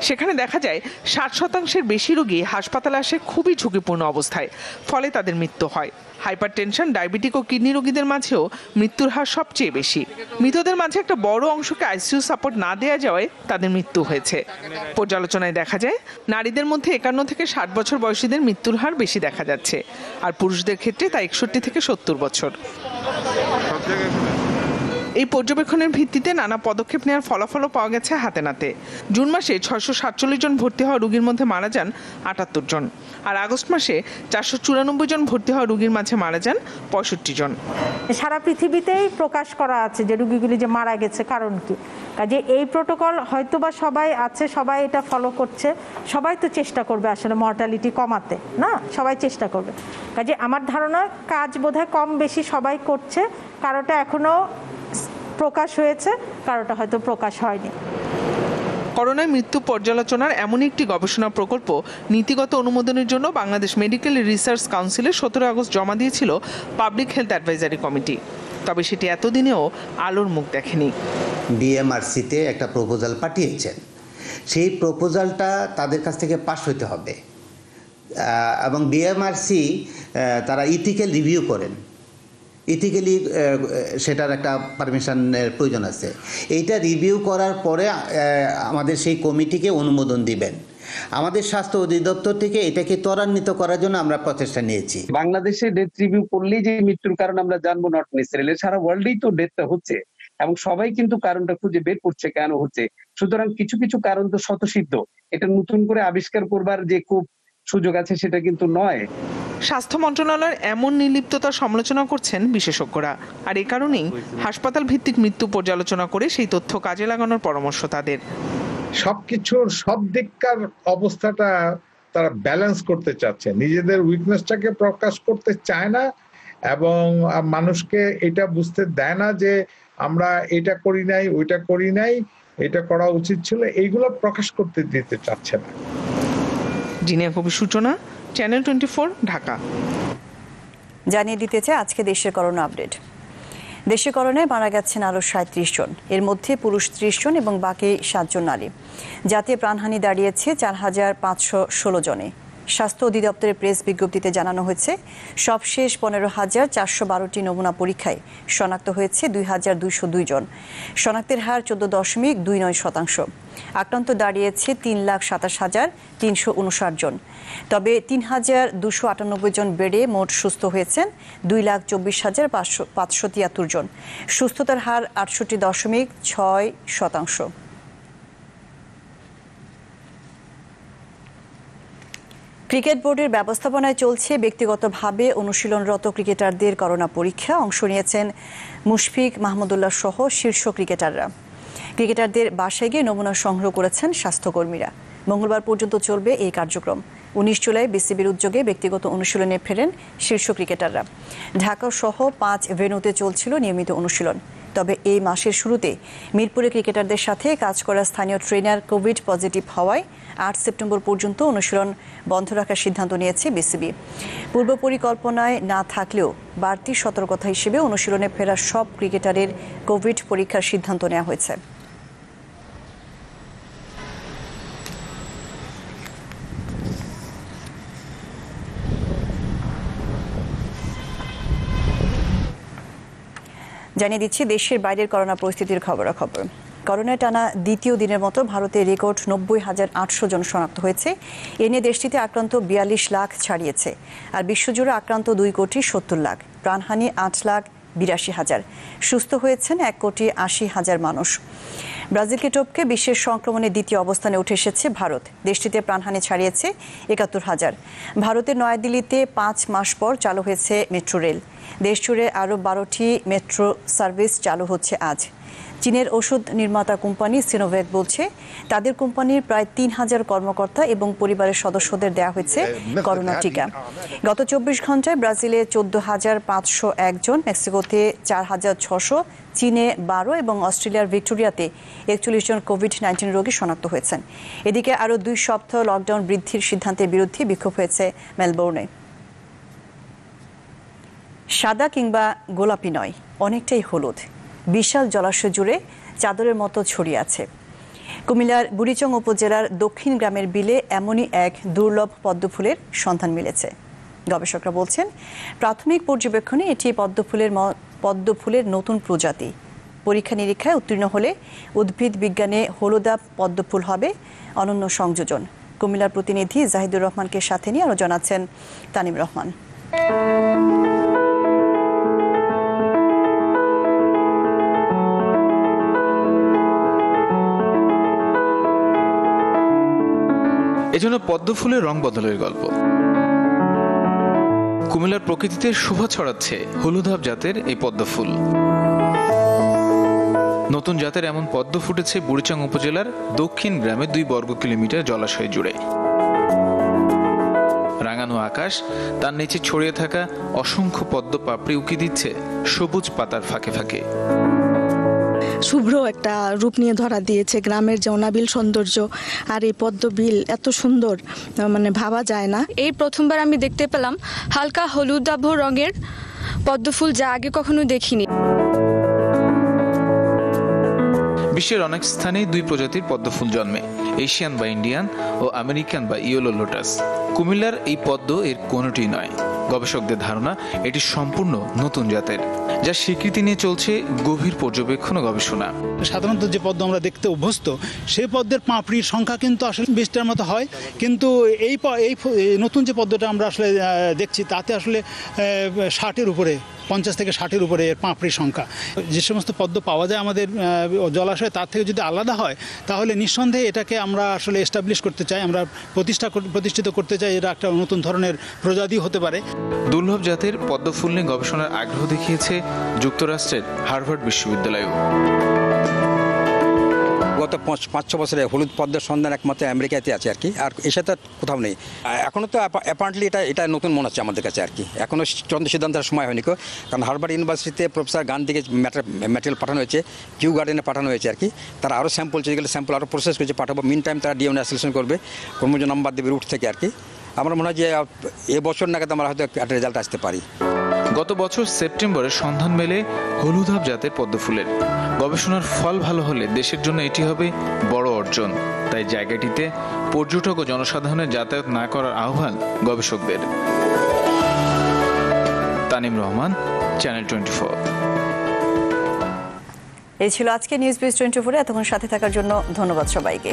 সেখানে দেখা যায় 60% বেশি রোগী হাসপাতালে আসে খুবই ঝুঁকিপূর্ণ অবস্থায়, ফলে তাদের মৃত্যু হয়। হাইপারটেনশন, ডায়াবেটিক ও কিডনি রোগীদের মাঝেও মৃত্যুর হার সবচেয়ে বেশি। মৃতদের মাঝে একটা বড় অংশকে আইসিইউ সাপোর্ট না দেওয়া যাওয়ায় তাদের মৃত্যু হয়েছে। পর্যালোচনায় দেখা যায় নারীদের মধ্যে 51 থেকে 60 বছর বয়সীদের মৃত্যুর হার বেশি দেখা যাচ্ছে, আর পুরুষদের ক্ষেত্রে তা 61 থেকে 70 বছর। এই পর্যবেক্ষণের ভিত্তিতে নানা পদক্ষেপ নেওয়ার ফলাফলও পাওয়া গেছে হাতে নাতে। জুন মাসে 647 জন ভর্তি হওয়া রোগীর মধ্যে মারা যান 78 জন, আর আগস্ট মাসে 494 জন ভর্তি হওয়া রোগীর মাঝে মারা যান 65 জন। সারা পৃথিবীতেই প্রকাশ করা আছে যে রোগীগুলি যে মারা গেছে কারণ কি। কাজে এই প্রোটোকল হয়তোবা সবাই আছে, সবাই এটা ফলো করছে, সবাই তো চেষ্টা করবে আসলে মর্টালিটি কমাতে, না সবাই চেষ্টা করবে। কাজে আমার ধারণা কাজ বোধহয় কম বেশি সবাই করছে, কারোটা এখনো প্রকাশ হয়েছে, কারোটা হয়তো প্রকাশ হয়নি। করোনায় মৃত্যু পর্যালোচনার এমন একটি গবেষণা প্রকল্প নীতিগত অনুমোদনের জন্য বাংলাদেশ মেডিকেল রিসার্চ কাউন্সিলে 17 আগস্ট জমা দিয়েছিল পাবলিক হেলথ অ্যাডভাইজারি কমিটি। তবে সেটি এতদিনেও আলোর মুখ দেখেনি। বিএমআরসিতে একটা প্রপোজাল পাঠিয়েছেন, সেই প্রপোজালটা তাদের কাছ থেকে পাস হতে হবে এবং বিএমআরসি তারা ইথিক্যাল রিভিউ করেন। ইথিক্যালি সেটার একটা পারমিশনের প্রয়োজন আছে। এইটা রিভিউ করার পরে আমাদের সেই কমিটিকে অনুমোদন দিবেন। আমাদের স্বাস্থ্য অধিদপ্তর থেকে এটাকে ত্বরান্বিত করার জন্য আমরা প্রচেষ্টা নিয়েছি। বাংলাদেশে ডেথ রিভিউ করলেই যে মৃত্যুর কারণ আমরা জানবো নট নেসেসারিলি, সারা ওয়ার্ল্ডেই তো ডেথটা হচ্ছে এবং সবাই কিন্তু কারণটা খুঁজে বের করছে কেন হচ্ছে। সুতরাং কিছু কিছু কারণ তো স্বতঃসিদ্ধ, এটা নতুন করে আবিষ্কার করবার যে খুব সুযোগ আছে সেটা কিন্তু নয়। স্বাস্থ্য মন্ত্রণালয়ের এমন নির্লিপ্ততার সমালোচনা করছেন বিশেষজ্ঞরা, আর এ কারণেই হাসপাতাল ভিত্তিক মৃত্যু পর্যালোচনা করে সেই তথ্য কাজে লাগানোর পরামর্শ তাদের। সবকিছুর সব দিককার অবস্থাটা তারা ব্যালেন্স করতে চাচ্ছে, নিজেদের উইকনেসটাকে প্রকাশ করতে চায় না এবং মানুষকে এটা বুঝতে দেয় না যে আমরা এটা করি নাই, ওইটা করি নাই, এটা করা উচিত ছিল, এইগুলো প্রকাশ করতে দিতে চাচ্ছে না। জিনিয়া কবির সূচনা, চ্যানেল 24, ঢাকা। জানিয়ে দিতে চাই আজকে দেশের করোনা আপডেট। দেশে করোনায় মারা গেছেন আরও 37 জন, এর মধ্যে পুরুষ 30 জন এবং বাকি 7 জন নারী। জাতীয় প্রাণহানি দাঁড়িয়েছে 4,516 জনে। স্বাস্থ্য অধিদপ্তরের প্রেস বিজ্ঞপ্তিতে জানানো হয়েছে, সবশেষ 15,412টি নমুনা পরীক্ষায় শনাক্ত হয়েছে 2,202 জন। শনাক্তের হার 14.29%। আক্রান্ত দাঁড়িয়েছে 3,27,359 জন। তবে 3,298 জন বেড়ে মোট সুস্থ হয়েছেন 2,24,573 জন। সুস্থতার হার 68.6%। ক্রিকেট বোর্ডের ব্যবস্থাপনায় চলছে ব্যক্তিগতভাবে অনুশীলনরত ক্রিকেটারদের করোনা পরীক্ষা। অংশ নিয়েছেন মুশফিক মাহমুদুল্লাহ সহ শীর্ষ ক্রিকেটাররা। ক্রিকেটারদের বাসায় গিয়ে নমুনা সংগ্রহ করেছেন স্বাস্থ্যকর্মীরা। মঙ্গলবার পর্যন্ত চলবে এই কার্যক্রম। 19 জুলাই বিসিবির উদ্যোগে ব্যক্তিগত অনুশীলনে ফেরেন শীর্ষ ক্রিকেটাররা। ঢাকা সহ 5 ভেন্যুতে চলছিল নিয়মিত অনুশীলন। তবে এই মাসের শুরুতে মিরপুরে ক্রিকেটারদের সাথে কাজ করা স্থানীয় ট্রেনার কোভিড পজিটিভ হওয়ায় 8 সেপ্টেম্বর পর্যন্ত অনুশীলন বন্ধ রাখার সিদ্ধান্ত নিয়েছে বিসিবি। পূর্ব পরিকল্পনায় না থাকলেও বাড়তি সতর্কতা হিসেবে অনুশীলনে ফেরা সব ক্রিকেটারের কোভিড পরীক্ষার সিদ্ধান্ত নেওয়া হয়েছে। জানিয়ে দিচ্ছি দেশের বাইরের করোনা পরিস্থিতির খবরাখবর। করোনায় টানা দ্বিতীয় দিনের মতো ভারতে রেকর্ড 90,800 জন শনাক্ত হয়েছে। এ নিয়ে দেশটিতে আক্রান্ত 42 লাখ ছাড়িয়েছে। আর বিশ্বজুড়ে আক্রান্ত 2,70,00,000 লাখ, প্রাণহানি 8,82,000, সুস্থ হয়েছেন 1,80,000 মানুষ। ব্রাজিলকে টপকে বিশ্বের সংক্রমণে দ্বিতীয় অবস্থানে উঠে এসেছে ভারত। দেশটিতে প্রাণহানি ছাড়িয়েছে 71,000। ভারতের নয়াদিল্লিতে 5 মাস পর চালু হয়েছে মেট্রো রেল। দেশজুড়ে আরও 12টি মেট্রো সার্ভিস চালু হচ্ছে আজ। চীনের ওষুধ নির্মাতা কোম্পানি সিনোভ্যাক বলছে তাদের কোম্পানির প্রায় 3,000 কর্মকর্তা এবং পরিবারের সদস্যদের দেওয়া হয়েছে করোনা টিকা। গত 24 ঘন্টায় ব্রাজিলে 14,501 জন, মেক্সিকোতে 4,600, চীনে 12 এবং অস্ট্রেলিয়ার ভিক্টোরিয়াতে 41 জন কোভিড-19 রোগী শনাক্ত হয়েছেন। এদিকে আরও 2 সপ্তাহ লকডাউন বৃদ্ধির সিদ্ধান্তের বিরুদ্ধে বিক্ষোভ হয়েছে মেলবোর্নে। সাদা কিংবা গোলাপি নয়, অনেকটাই হলুদ, বিশাল জলাশয় জুড়ে চাদরের মতো ছড়িয়ে আছে। কুমিল্লার বুড়িচং উপজেলার দক্ষিণ গ্রামের বিলে এমনই এক দুর্লভ পদ্মফুলের সন্ধান মিলেছে। গবেষকরা বলছেন প্রাথমিক পর্যবেক্ষণে এটি পদ্মফুলের নতুন প্রজাতি। পরীক্ষা নিরীক্ষায় উত্তীর্ণ হলে উদ্ভিদ বিজ্ঞানে হলুদাভ পদ্মফুল হবে অনন্য সংযোজন। কুমিল্লার প্রতিনিধি জাহিদুর রহমানকে সাথে নিয়ে আরও জানাচ্ছেন তানিম রহমান। এজন্য পদ্ম ফুলের রং বদলের গল্প। কুমিল্লার প্রকৃতিতে শোভা ছড়াচ্ছে হলুদাভ জাতের এই পদ্ম ফুল। নতুন জাতের এমন পদ্ম ফুটেছে বুড়িচং উপজেলার দক্ষিণ গ্রামে 2 বর্গ কিলোমিটার জলাশয় জুড়ে। রাঙানো আকাশ, তার নিচে ছড়িয়ে থাকা অসংখ্য পদ্ম পাপড়ি উকি দিচ্ছে সবুজ পাতার ফাঁকে ফাঁকে। শুভ্র একটা রূপ নিয়ে ধরা দিয়েছে গ্রামের যে অনাবিল সৌন্দর্য। আর এই পদ্মবিল এত সুন্দর, মানে ভাবা যায় না। এই প্রথমবার আমি দেখতে পেলাম হালকা হলুদাভ রঙের পদ্মফুল, যা আগে কখনো দেখিনি। বিশ্বের অনেক স্থানে 2 প্রজাতির পদ্মফুল জন্মে, এশিয়ান বা ইন্ডিয়ান ও আমেরিকান বা ইয়েলো লোটাস। কুমিল্লার এই পদ্ম এর কোনোটি নয়। গবেষকদের ধারণা এটি সম্পূর্ণ নতুন জাতের, যা স্বীকৃতি নিয়ে চলছে গভীর পর্যবেক্ষণ ও গবেষণা। সাধারণত যে পদ্ম আমরা দেখতে অভ্যস্ত, সেই পদ্মের পাপড়ির সংখ্যা কিন্তু আসলে 20টার মতো হয়, কিন্তু এই নতুন যে পদ্মটা আমরা আসলে দেখছি তাতে আসলে 60-এর উপরে, 50 থেকে 60-এর উপরে এর পাপড়ির সংখ্যা। যে সমস্ত পদ্ম পাওয়া যায় আমাদের জলাশয়ে, তার থেকে যদি আলাদা হয় তাহলে নিঃসন্দেহে এটাকে আমরা আসলে এস্টাবলিশ করতে চাই, আমরা প্রতিষ্ঠিত করতে চাই এটা একটা নতুন ধরনের প্রজাতি হতে পারে। দুর্লভ জাতের পদ্ম ফুল নিয়ে গবেষণার আগ্রহ দেখিয়েছে যুক্তরাষ্ট্রের হার্ভার্ড বিশ্ববিদ্যালয়ও। গত 5-6 বছরে হলুদ পদ্মের সন্ধান একমাত্র আমেরিকাতে আছে আর কি, আর এসাথে কোথাও নেই এখনো। তো অ্যাপারেন্টলি এটা নতুন মনে হচ্ছে আমাদের কাছে আর কি, এখনো চূড়ান্ত সিদ্ধান্তের সময় হয়নি। কারণ হার্ভার্ড ইউনিভার্সিটিতে প্রফেসর গান্ধীকে ম্যাটেরিয়াল পাঠানো হয়েছে, কিউ গার্ডেনে পাঠানো হয়েছে আর কি। তারা আরও স্যাম্পল যেগুলো স্যাম্পল আরও প্রসেস করেছে পাঠাবো। মিন টাইম তারা ডিএনএ অ্যাসোসিয়েশন করবে, ক্রোমোজোম নাম্বার দেবে রুট থেকে আর কি। আমার মনে হয় যে এবছর নাগাদ আমরা হয়তো একটা রেজাল্ট আসতে পারি। গত বছর সেপ্টেম্বরে সন্ধান মেলে হলুদাভ জাতের পদ্ম ফুলের। গবেষণার ফল ভালো হলে দেশের জন্য এটি হবে বড় অর্জন। তাই জায়গাটিতে পর্যটক ও জনসাধারণের যাতায়াত না করার আহ্বান গবেষকদের। তানিম রহমান, চ্যানেল 24। এই ছিল আজকে নিউজ বিজ 24। এতক্ষণ সাথে থাকার জন্য ধন্যবাদ সবাইকে।